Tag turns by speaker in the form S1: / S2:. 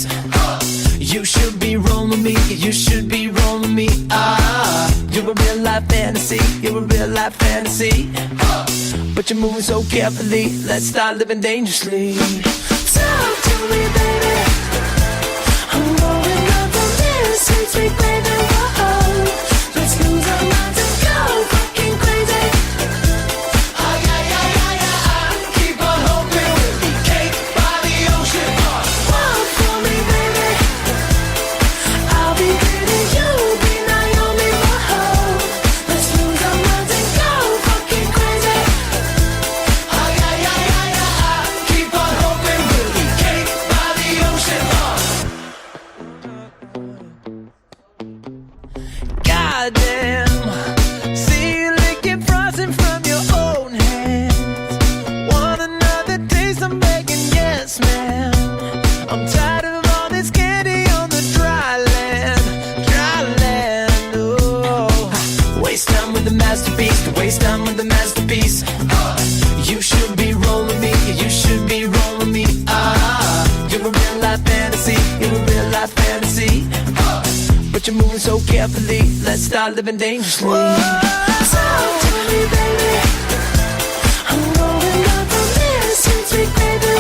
S1: masterpiece. You should be rolling me, you should be rolling me. You're a real life fantasy, you're a real life fantasy. But you're moving so carefully, let's start living dangerously. Talk to me, baby. I'm rolling up from this sweet, sweet baby. Whoa. Let's lose our minds and go fucking crazy. Keep on hoping we'll be cake by the ocean. Walk for me, baby. I'll be pretty, you'll be Naomi. Whoa. Let's lose our minds and go fucking crazy. Keep on hoping we'll be cake by the ocean. Goddamn, see you licking frosting from your own hands. Want another taste? I'm begging, yes, ma'am. I'm tired of all this candy on the dry land, dry land. Oh, waste time with the masterpiece, to waste time with the masterpiece. You should be rolling me, you should be rolling me. You're a real life fantasy, you're a real life fantasy. But you're moving so carefully, let's start living dangerously. Talk to me, baby. I'm rolling up from this sweet, sweet baby.